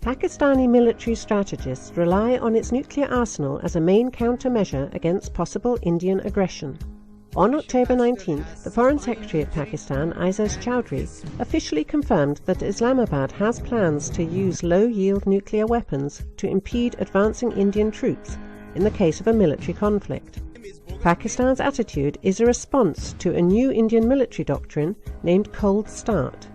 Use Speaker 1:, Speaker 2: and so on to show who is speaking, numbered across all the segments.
Speaker 1: Pakistani military strategists rely on its nuclear arsenal as a main countermeasure against possible Indian aggression. On October 19th, the Foreign Secretary of Pakistan, Aizaz Chowdhury, officially confirmed that Islamabad has plans to use low-yield nuclear weapons to impede advancing Indian troops in the case of a military conflict. Pakistan's attitude is a response to a new Indian military doctrine named Cold Start.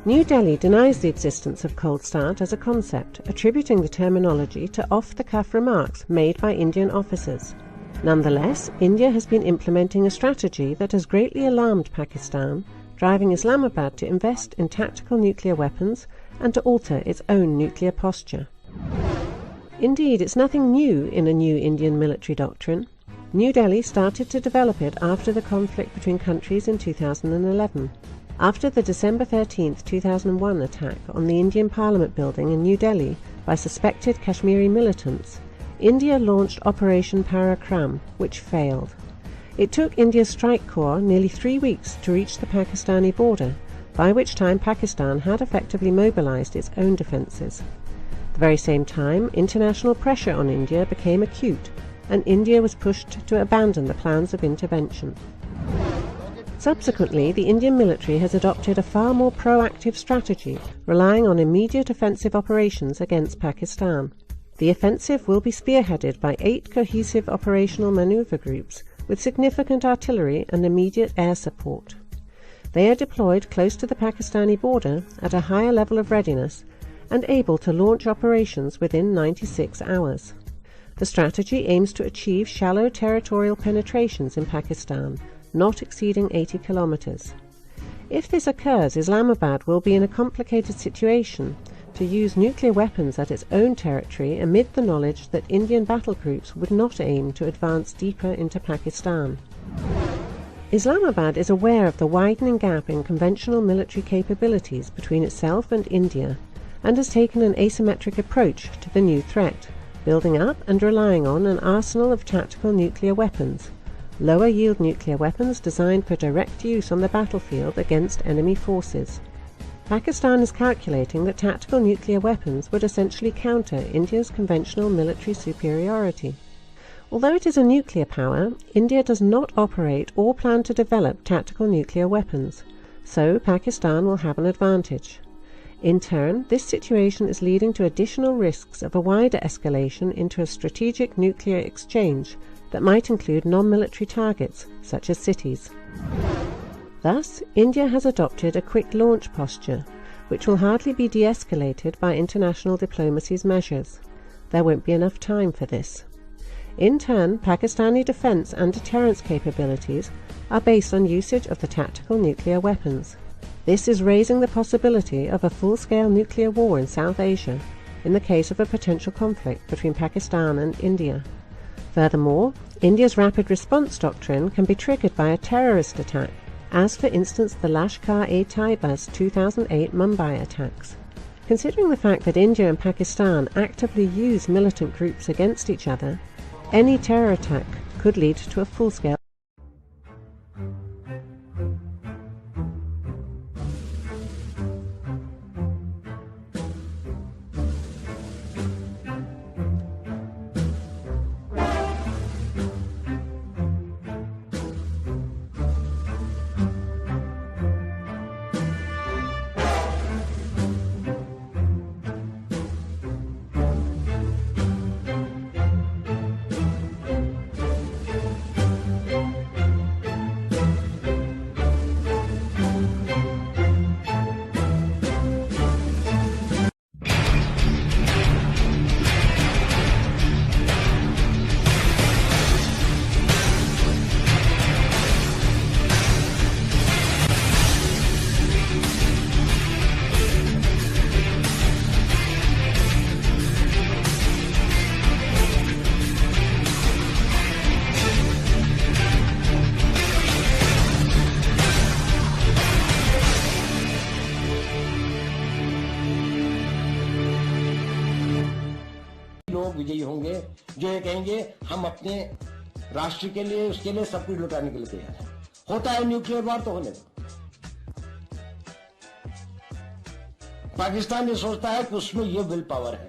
Speaker 1: New Delhi denies the existence of Cold Start as a concept, attributing the terminology to off-the-cuff remarks made by Indian officers. Nonetheless, India has been implementing a strategy that has greatly alarmed Pakistan, driving Islamabad to invest in tactical nuclear weapons and to alter its own nuclear posture. Indeed, it's nothing new in a new Indian military doctrine. New Delhi started to develop it after the conflict between countries in 2011. After the December 13, 2001 attack on the Indian Parliament building in New Delhi by suspected Kashmiri militants, India launched Operation Parakram, which failed. It took India's strike corps nearly 3 weeks to reach the Pakistani border, by which time Pakistan had effectively mobilized its own defenses. At the very same time, international pressure on India became acute, and India was pushed to abandon the plans of intervention. Subsequently, the Indian military has adopted a far more proactive strategy, relying on immediate offensive operations against Pakistan. The offensive will be spearheaded by 8 cohesive operational maneuver groups with significant artillery and immediate air support. They are deployed close to the Pakistani border at a higher level of readiness and able to launch operations within 96 hours. The strategy aims to achieve shallow territorial penetrations in Pakistan, not exceeding 80 kilometers. If this occurs, Islamabad will be in a complicated situation to use nuclear weapons at its own territory amid the knowledge that Indian battle groups would not aim to advance deeper into Pakistan. Islamabad is aware of the widening gap in conventional military capabilities between itself and India and has taken an asymmetric approach to the new threat, building up and relying on an arsenal of tactical nuclear weapons, lower-yield nuclear weapons designed for direct use on the battlefield against enemy forces. Pakistan is calculating that tactical nuclear weapons would essentially counter India's conventional military superiority. Although it is a nuclear power, India does not operate or plan to develop tactical nuclear weapons, so Pakistan will have an advantage. In turn, this situation is leading to additional risks of a wider escalation into a strategic nuclear exchange that might include non-military targets, such as cities. Thus, India has adopted a quick launch posture, which will hardly be de-escalated by international diplomacy's measures. There won't be enough time for this. In turn, Pakistani defense and deterrence capabilities are based on usage of the tactical nuclear weapons. This is raising the possibility of a full-scale nuclear war in South Asia in the case of a potential conflict between Pakistan and India. Furthermore, India's rapid response doctrine can be triggered by a terrorist attack, as for instance the Lashkar-e-Taiba's 2008 Mumbai attacks. Considering the fact that India and Pakistan actively use militant groups against each other, any terror attack could lead to a full-scale
Speaker 2: विजयी होंगे जो ये कहेंगे हम अपने राष्ट्र के लिए उसके लिए सब कुछ लुटाने के लिए तैयार हैं। होता है न्यूक्लियर वार तो होने दो, पाकिस्तान ये सोचता है कि उसमें ये विल पावर है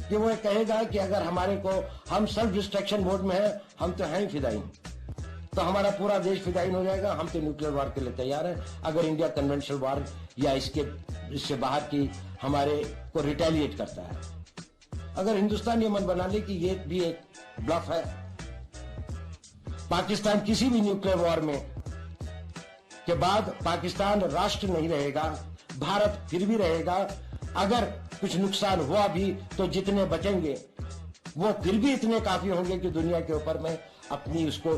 Speaker 2: कि वो कहेगा कि अगर हमारे को हम सेल्फ डिस्ट्रक्शन मोड में है, हम तो हैं ही फिदाइन, तो हमारा पूरा देश फिदाइन हो जाएगा, हम तो न्यूक्लियर वार के लिए तैयार हैं। अगर इंडिया कन्वेंशनल वार या इससे बाहर की हमारे को रिटेलिएट करता है, अगर हिंदुस्तान ये मन बना ले कि ये भी एक ब्लफ है, पाकिस्तान किसी भी न्यूक्लियर वॉर में के बाद पाकिस्तान राष्ट्र नहीं रहेगा, भारत फिर भी रहेगा। अगर कुछ नुकसान हुआ भी तो जितने बचेंगे वो फिर भी इतने काफी होंगे कि दुनिया के ऊपर में अपनी उसको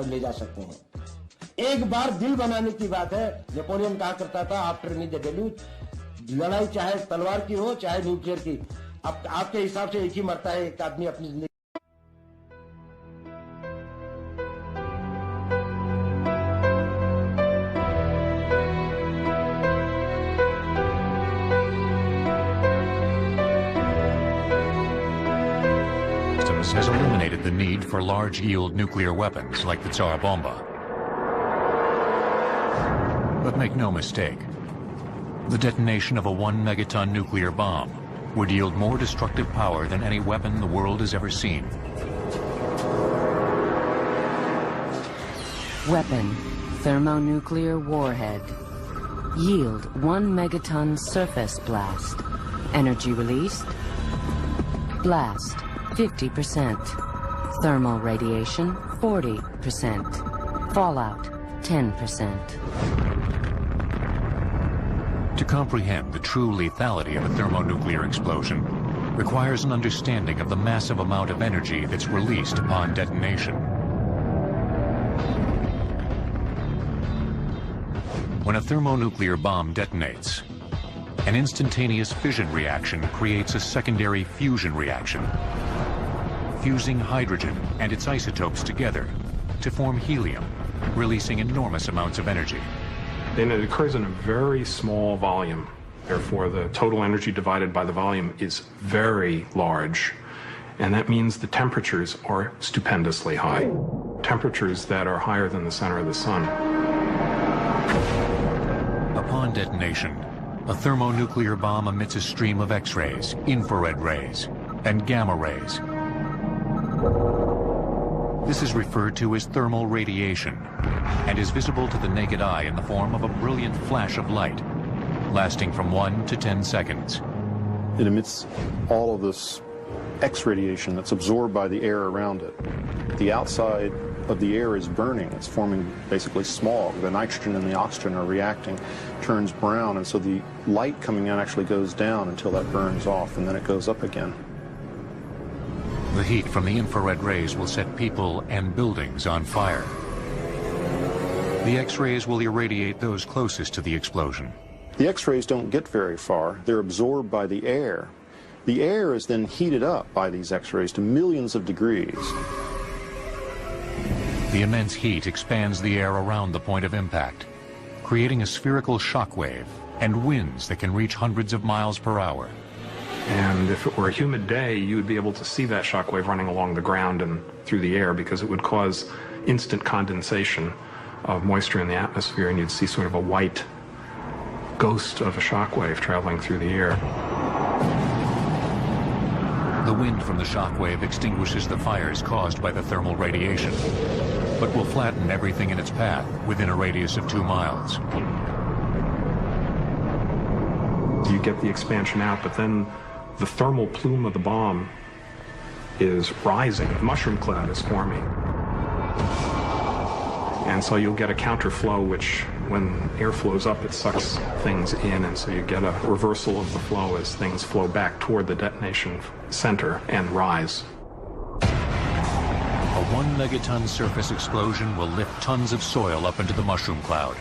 Speaker 2: ले जा सकते हैं। एक बार दिल बनाने की बात है। नेपोलियन कहा करता था, आफ्टर मी द डेल्यूज, लड़ाई चाहे तलवार की हो चाहे न्यूक्लियर की, आपके हिसाब से एक ही मरता है एक आदमी अपनी जिंदगी।
Speaker 3: Has eliminated the need for large-yield nuclear weapons like the Tsar Bomba. But make no mistake, the detonation of a 1-megaton nuclear bomb would yield more destructive power than any weapon the world has ever seen.
Speaker 4: Weapon, thermonuclear warhead. Yield 1 megaton surface blast. Energy released. Blast 50%. Thermal radiation 40%. Fallout 10%.
Speaker 3: To comprehend the true lethality of a thermonuclear explosion requires an understanding of the massive amount of energy that's released upon detonation. When a thermonuclear bomb detonates, an instantaneous fission reaction creates a secondary fusion reaction, fusing hydrogen and its isotopes together to form helium, releasing enormous amounts of energy.
Speaker 5: And it occurs in a very small volume. Therefore, the total energy divided by the volume is very large. And that means the temperatures are stupendously high. Temperatures that are higher than the center of the sun.
Speaker 3: Upon detonation, a thermonuclear bomb emits a stream of X-rays, infrared rays, and gamma rays. This is referred to as thermal radiation and is visible to the naked eye in the form of a brilliant flash of light, lasting from 1 to 10 seconds.
Speaker 6: It emits all of this X radiation that's absorbed by the air around it. The outside of the air is burning. It's forming basically smog. The nitrogen and the oxygen are reacting, turns brown, and so the light coming out actually goes down until that burns off, and then it goes up again.
Speaker 3: The heat from the infrared rays will set people and buildings on fire. The X-rays will irradiate those closest to the explosion.
Speaker 6: The X-rays don't get very far. They're absorbed by the air. The air is then heated up by these X-rays to millions of degrees.
Speaker 3: The immense heat expands the air around the point of impact, creating a spherical shock wave and winds that can reach hundreds of miles per hour.
Speaker 5: And if it were a humid day, you would be able to see that shock wave running along the ground and through the air, because it would cause instant condensation of moisture in the atmosphere, and you'd see sort of a white ghost of a shock wave traveling through the air.
Speaker 3: The wind from the shock wave extinguishes the fires caused by the thermal radiation, but will flatten everything in its path within a radius of 2 miles.
Speaker 5: You get the expansion out, but then the thermal plume of the bomb is rising. A mushroom cloud is forming. And so you'll get a counterflow, which when air flows up, it sucks things in, and so you get a reversal of the flow as things flow back toward the detonation center and rise.
Speaker 3: A 1 megaton surface explosion will lift tons of soil up into the mushroom cloud,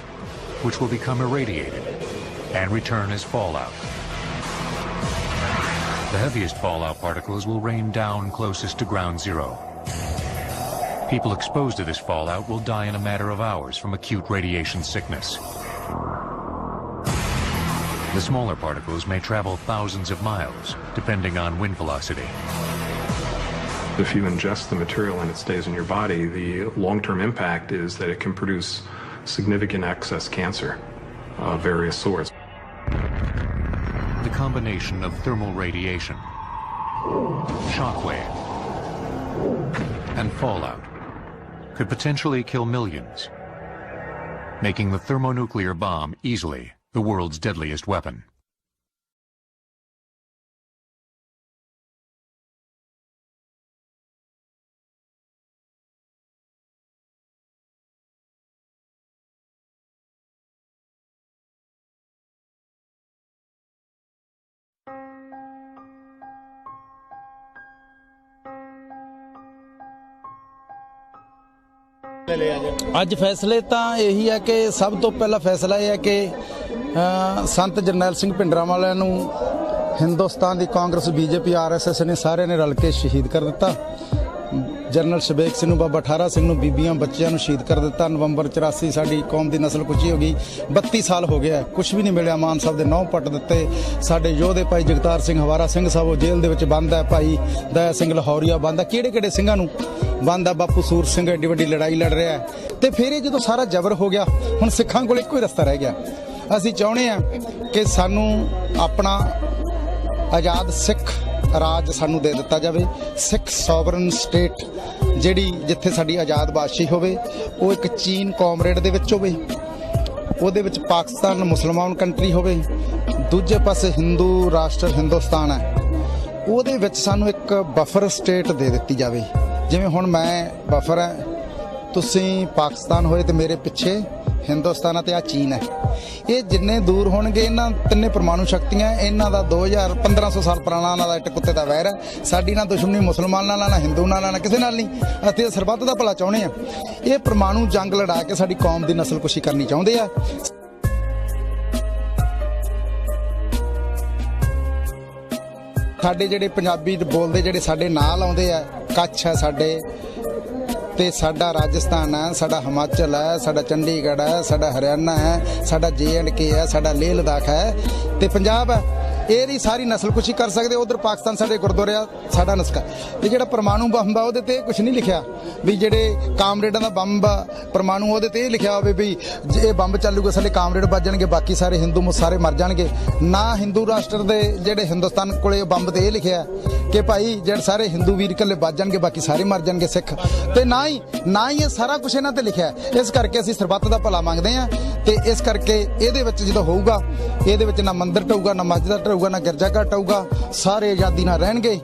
Speaker 3: which will become irradiated and return as fallout. The heaviest fallout particles will rain down closest to ground zero. People exposed to this fallout will die in a matter of hours from acute radiation sickness. The smaller particles may travel thousands of miles, depending on wind velocity.
Speaker 5: If you ingest the material and it stays in your body, the long-term impact is that it can produce significant excess cancer of various sorts.
Speaker 3: the combination of thermal radiation, shockwave, and fallout could potentially kill millions, making the thermonuclear bomb easily the world's deadliest weapon.
Speaker 7: ਅੱਜ ਫੈਸਲੇ ਤਾਂ ਇਹੀ ਹੈ ਕਿ ਸਭ ਤੋਂ ਪਹਿਲਾ ਫੈਸਲਾ ਇਹ ਹੈ ਕਿ ਸੰਤ ਜਰਨੈਲ ਸਿੰਘ ਭਿੰਡਰਾਂਵਾਲੇ ਨੂੰ ਹਿੰਦੁਸਤਾਨ ਦੀ ਕਾਂਗਰਸ ਬੀਜੇਪੀ ਆਰਐਸਐਸ ਨੇ ਸਾਰਿਆਂ ਨੇ ਰਲ ਕੇ ਸ਼ਹੀਦ ਕਰ ਦਿੱਤਾ। ਜਨਰਲ ਸ਼ਬੇਕ ਸਿੰਘ ਨੂੰ, ਬਾਬਾ ਠਾਰਾ ਸਿੰਘ ਨੂੰ, ਬੀਬੀਆਂ ਬੱਚਿਆਂ ਨੂੰ ਸ਼ਹੀਦ ਕਰ ਦਿੱਤਾ। ਨਵੰਬਰ 84 ਸਾਡੀ ਕੌਮ ਦੀ ਨਸਲ ਕੁਚੀ ਹੋ ਗਈ। 32 ਸਾਲ ਹੋ ਗਿਆ, ਕੁਝ ਵੀ ਨਹੀਂ ਮਿਲਿਆ। ਮਾਨ ਸਾਹਿਬ ਦੇ 9 ਪੱਟ ਦਿੱਤੇ। ਸਾਡੇ ਯੋਧੇ ਭਾਈ ਜਗਤਾਰ ਸਿੰਘ ਹਵਾਰਾ ਸਿੰਘ ਸਾਹਿਬ ਉਹ ਜੇਲ੍ਹ ਦੇ ਵਿੱਚ ਬੰਦ ਹੈ। ਭਾਈ ਦਇਆ ਸਿੰਘ ਲਾਹੌਰੀਆ ਬੰਦ ਹੈ। ਕਿਹੜੇ ਸਿੰਘਾਂ ਨੂੰ ਬੰਦ ਹੈ। ਬਾਪੂ ਸੂਰ ਸਿੰਘ ਐਡੀ ਵੱਡੀ ਲੜਾਈ ਲੜ ਰਿਹਾ ਤੇ ਫਿਰ ਇਹ ਜਦੋਂ ਸਾਰਾ ਜ਼ਬਰ ਹੋ ਗਿਆ, ਹੁਣ ਸਿੱਖਾਂ ਕੋਲ ਇੱਕੋ ਹੀ ਰਸਤਾ ਰਹਿ ਗਿਆ। ਅਸੀਂ ਚਾਹੁੰਦੇ ਹਾਂ ਕਿ ਸਾਨੂੰ ਆਪਣਾ ਆਜ਼ਾਦ ਸਿੱਖ ਰਾਜ ਸਾਨੂੰ ਦੇ ਦਿੱਤਾ ਜਾਵੇ। ਸਿੱਖ ਸੋਵਰਨ ਸਟੇਟ ਜਿਹੜੀ ਜਿੱਥੇ ਸਾਡੀ ਆਜ਼ਾਦ ਬਾਦਸ਼ਾਹੀ ਹੋਵੇ, ਉਹ ਇੱਕ ਚੀਨ ਕਾਮਰੇਡ ਦੇ ਵਿੱਚ ਹੋਵੇ, ਉਹਦੇ ਵਿੱਚ ਪਾਕਿਸਤਾਨ ਮੁਸਲਮਾਨ ਕੰਟਰੀ ਹੋਵੇ, ਦੂਜੇ ਪਾਸੇ ਹਿੰਦੂ ਰਾਸ਼ਟਰ ਹਿੰਦੁਸਤਾਨ ਹੈ, ਉਹਦੇ ਵਿੱਚ ਸਾਨੂੰ ਇੱਕ ਬਫਰ ਸਟੇਟ ਦੇ ਦਿੱਤੀ ਜਾਵੇ। ਜਿਵੇਂ ਹੁਣ ਮੈਂ ਬਫਰ ਹਾਂ, ਤੁਸੀਂ ਪਾਕਿਸਤਾਨ ਹੋਏ ਤੇ ਮੇਰੇ ਪਿੱਛੇ ਹਿੰਦੁਸਤਾਨ ਅਤੇ ਆ ਚੀਨ ਹੈ। ਇਹ ਜਿੰਨੇ ਦੂਰ ਹੋਣਗੇ, ਇਹਨਾਂ ਤਿੰਨੇ ਪਰਮਾਣੂ ਸ਼ਕਤੀਆਂ, ਇਹਨਾਂ ਦਾ 1500 ਸਾਲ ਪੁਰਾਣਾ ਇਹਨਾਂ ਦਾ ਇੱਟ ਕੁੱਤੇ ਦਾ ਵੈਰ ਹੈ। ਸਾਡੀ ਨਾ ਦੁਸ਼ਮਣੀ ਮੁਸਲਮਾਨ ਨਾਲ, ਨਾ ਹਿੰਦੂ ਨਾਲ, ਨਾ ਕਿਸੇ ਨਾਲ ਨਹੀਂ। ਅਸੀਂ ਸਰਬੱਤ ਦਾ ਭਲਾ ਚਾਹੁੰਦੇ ਹਾਂ। ਇਹ ਪਰਮਾਣੂ ਜੰਗ ਲੜਾ ਕੇ ਸਾਡੀ ਕੌਮ ਦੀ ਨਸਲਕੁਸ਼ੀ ਕਰਨੀ ਚਾਹੁੰਦੇ ਆ। ਸਾਡੇ ਜਿਹੜੇ ਪੰਜਾਬੀ ਬੋਲਦੇ ਜਿਹੜੇ ਸਾਡੇ ਨਾਲ ਆਉਂਦੇ ਆ, ਕੱਛ ਹੈ ਸਾਡੇ ਤੇ ਸਾਡਾ ਰਾਜਸਥਾਨ ਹੈ, ਸਾਡਾ ਹਿਮਾਚਲ ਹੈ, ਸਾਡਾ ਚੰਡੀਗੜ੍ਹ ਹੈ, ਸਾਡਾ ਹਰਿਆਣਾ ਹੈ, ਸਾਡਾ JNK ਹੈ, ਸਾਡਾ ਲੇਹ ਲਦਾਖ ਹੈ ਤੇ ਪੰਜਾਬ ਹੈ। ਇਹਦੀ ਸਾਰੀ ਨਸਲਕੁਸ਼ੀ ਕਰ ਸਕਦੇ। ਉਧਰ ਪਾਕਿਸਤਾਨ ਸਾਡੇ ਗੁਰਦੁਆਰੇ ਆ, ਸਾਡਾ ਨਸਕਾ। ਤੇ ਜਿਹੜਾ ਪਰਮਾਣੂ ਬੰਬ ਆ ਉਹਦੇ ਤੇ ਕੁਝ ਨਹੀਂ ਲਿਖਿਆ ਵੀ ਜਿਹੜੇ ਕਾਮਰੇਡਾਂ ਦਾ ਬੰਬ ਆ ਪਰਮਾਣੂ, ਉਹਦੇ ਤੇ ਇਹ ਲਿਖਿਆ ਹੋਵੇ ਵੀ ਜੇ ਇਹ ਬੰਬ ਚੱਲੂਗਾ ਸਾਡੇ ਕਾਮਰੇਡ ਵੱਜ ਜਾਣਗੇ, ਬਾਕੀ ਸਾਰੇ ਹਿੰਦੂ ਸਾਰੇ ਮਰ ਜਾਣਗੇ। ਨਾ ਹਿੰਦੂ ਰਾਸ਼ਟਰ ਦੇ ਜਿਹੜੇ ਹਿੰਦੁਸਤਾਨ ਕੋਲੇ ਬੰਬ ਤੇ ਇਹ ਲਿਖਿਆ ਕਿ ਭਾਈ ਜਿਹੜੇ ਸਾਰੇ ਹਿੰਦੂ ਵੀਰ ਇਕੱਲੇ ਵੱਜ ਜਾਣਗੇ, ਬਾਕੀ ਸਾਰੇ ਮਰ ਜਾਣਗੇ ਸਿੱਖ। ਤੇ ਨਾ ਹੀ ਇਹ ਸਾਰਾ ਕੁਝ ਇਹਨਾਂ ਤੇ ਲਿਖਿਆ। ਇਸ ਕਰਕੇ ਅਸੀਂ ਸਰਬੱਤ ਦਾ ਭਲਾ ਮੰਗਦੇ ਹਾਂ ਤੇ ਇਸ ਕਰਕੇ ਇਹਦੇ ਵਿੱਚ ਜਦੋਂ ਹੋਊਗਾ, ਇਹਦੇ ਵਿੱਚ ਨਾ ਮੰਦਿਰ ਢਊਗਾ, ਨਾ ਮਸਜਿਦ ਢਊਗਾ, ਨਾ ਗਿਰਜਾ ਘਰ ਢਊਗਾ, ਸਾਰੇ ਆਜ਼ਾਦੀ ਨਾਲ ਰਹਿਣਗੇ।